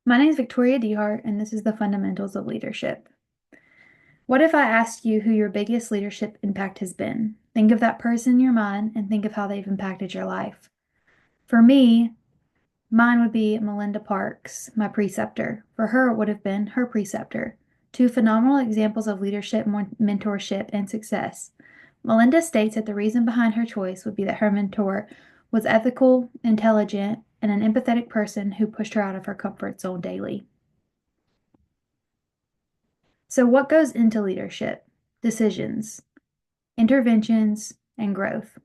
My name is Victoria Dehart, and this is the Fundamentals of Leadership. What if I asked you who your biggest leadership impact has been? Think of that person in your mind and think of how they've impacted your life. For me, mine would be Melinda Parks, my preceptor. For her, it would have been her preceptor. Two phenomenal examples of leadership, mentorship, and success. Melinda states that the reason behind her choice would be that her mentor was ethical, intelligent, and an empathetic person who pushed her out of her comfort zone daily. So, what goes into leadership? Decisions, interventions, and growth.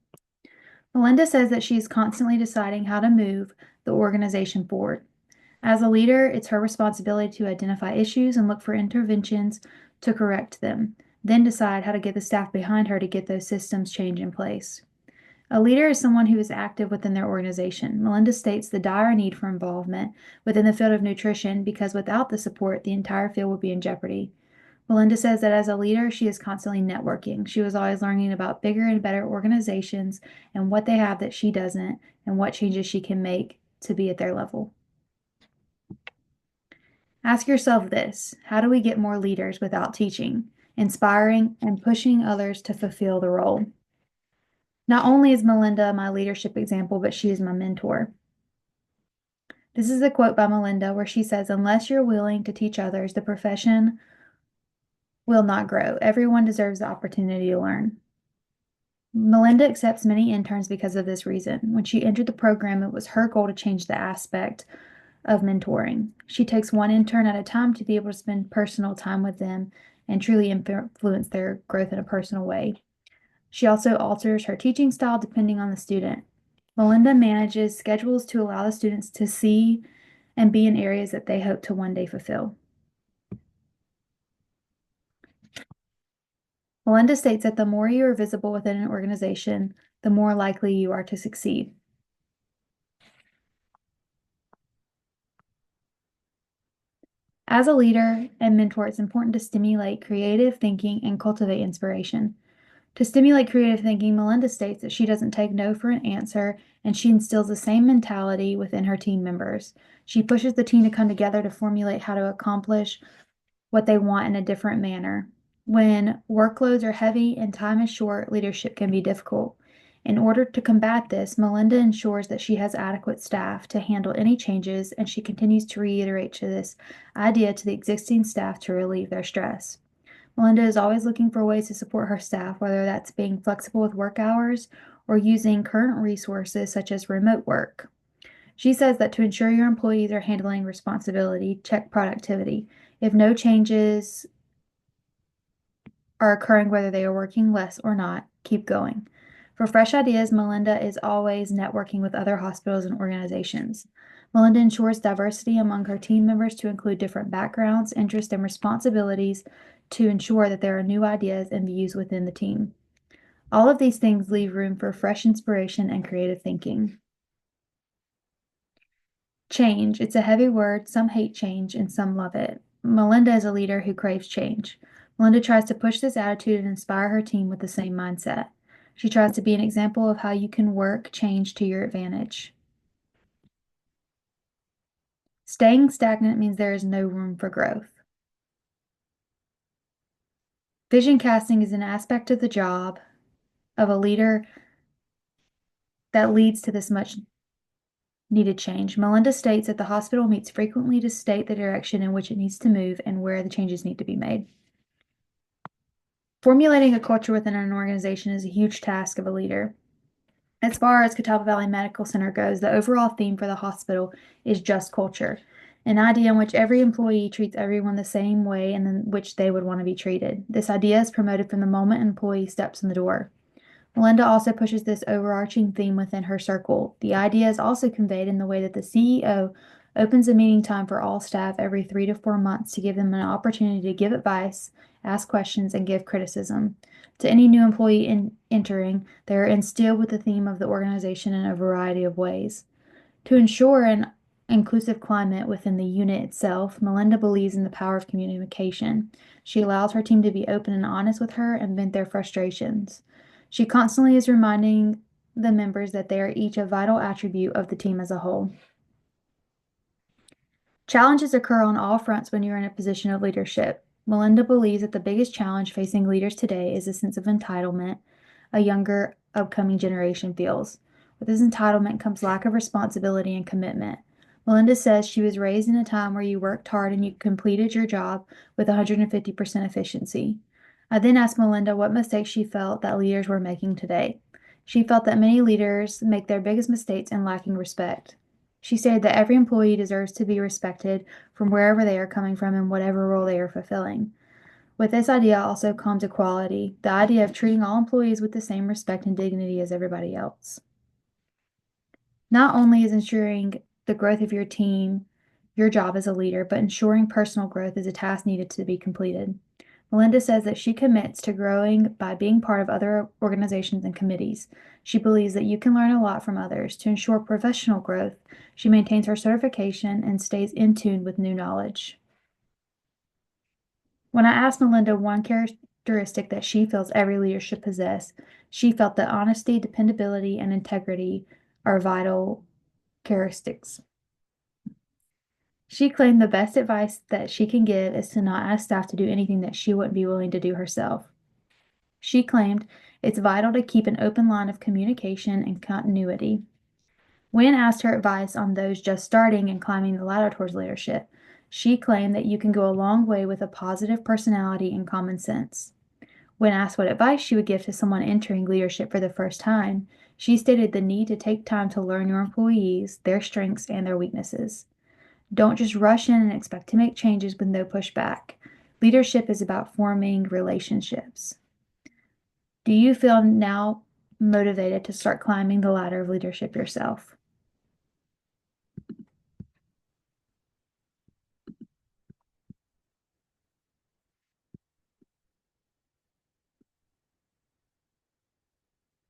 Melinda says that she is constantly deciding how to move the organization forward. As a leader, it's her responsibility to identify issues and look for interventions to correct them, then decide how to get the staff behind her to get those systems change in place. A leader is someone who is active within their organization. Melinda states the dire need for involvement within the field of nutrition because without the support, the entire field would be in jeopardy. Melinda says that as a leader, she is constantly networking. She was always learning about bigger and better organizations and what they have that she doesn't and what changes she can make to be at their level. Ask yourself this: how do we get more leaders without teaching, inspiring, and pushing others to fulfill the role? Not only is Melinda my leadership example, but she is my mentor. This is a quote by Melinda where she says, "Unless you're willing to teach others, the profession will not grow. Everyone deserves the opportunity to learn." Melinda accepts many interns because of this reason. When she entered the program, it was her goal to change the aspect of mentoring. She takes one intern at a time to be able to spend personal time with them and truly influence their growth in a personal way. She also alters her teaching style depending on the student. Melinda manages schedules to allow the students to see and be in areas that they hope to one day fulfill. Melinda states that the more you are visible within an organization, the more likely you are to succeed. As a leader and mentor, it's important to stimulate creative thinking and cultivate inspiration. To stimulate creative thinking, Melinda states that she doesn't take no for an answer and she instills the same mentality within her team members. She pushes the team to come together to formulate how to accomplish what they want in a different manner. When workloads are heavy and time is short, leadership can be difficult. In order to combat this, Melinda ensures that she has adequate staff to handle any changes, and she continues to reiterate to this idea to the existing staff to relieve their stress. Melinda is always looking for ways to support her staff, whether that's being flexible with work hours or using current resources such as remote work. She says that to ensure your employees are handling responsibility, check productivity. If no changes are occurring, whether they are working less or not, keep going. For fresh ideas, Melinda is always networking with other hospitals and organizations. Melinda ensures diversity among her team members to include different backgrounds, interests, and responsibilities to ensure that there are new ideas and views within the team. All of these things leave room for fresh inspiration and creative thinking. Change. It's a heavy word. Some hate change and some love it. Melinda is a leader who craves change. Melinda tries to push this attitude and inspire her team with the same mindset. She tries to be an example of how you can work change to your advantage. Staying stagnant means there is no room for growth. Vision casting is an aspect of the job of a leader that leads to this much needed change. Melinda states that the hospital meets frequently to state the direction in which it needs to move and where the changes need to be made. Formulating a culture within an organization is a huge task of a leader. As far as Catawba Valley Medical Center goes, the overall theme for the hospital is just culture, an idea in which every employee treats everyone the same way and in which they would want to be treated. This idea is promoted from the moment an employee steps in the door. Melinda also pushes this overarching theme within her circle. The idea is also conveyed in the way that the CEO opens a meeting time for all staff every 3 to 4 months to give them an opportunity to give advice, ask questions, and give criticism. To any new employee entering, they are instilled with the theme of the organization in a variety of ways. To ensure an inclusive climate within the unit itself, Melinda believes in the power of communication. She allows her team to be open and honest with her and vent their frustrations. She constantly is reminding the members that they are each a vital attribute of the team as a whole. Challenges occur on all fronts when you're in a position of leadership. Melinda believes that the biggest challenge facing leaders today is a sense of entitlement a younger, upcoming generation feels. With this entitlement comes lack of responsibility and commitment. Melinda says she was raised in a time where you worked hard and you completed your job with 150% efficiency. I then asked Melinda what mistakes she felt that leaders were making today. She felt that many leaders make their biggest mistakes in lacking respect. She stated that every employee deserves to be respected from wherever they are coming from and whatever role they are fulfilling. With this idea also comes equality, the idea of treating all employees with the same respect and dignity as everybody else. Not only is ensuring the growth of your team your job as a leader, but ensuring personal growth is a task needed to be completed. Melinda says that she commits to growing by being part of other organizations and committees. She believes that you can learn a lot from others. To ensure professional growth, she maintains her certification and stays in tune with new knowledge. When I asked Melinda one characteristic that she feels every leader should possess, she felt that honesty, dependability, and integrity are vital characteristics. She claimed the best advice that she can give is to not ask staff to do anything that she wouldn't be willing to do herself. She claimed it's vital to keep an open line of communication and continuity. When asked her advice on those just starting and climbing the ladder towards leadership, she claimed that you can go a long way with a positive personality and common sense. When asked what advice she would give to someone entering leadership for the first time, she stated the need to take time to learn your employees, their strengths, and their weaknesses. Don't just rush in and expect to make changes with no pushback. Leadership is about forming relationships. Do you feel now motivated to start climbing the ladder of leadership yourself?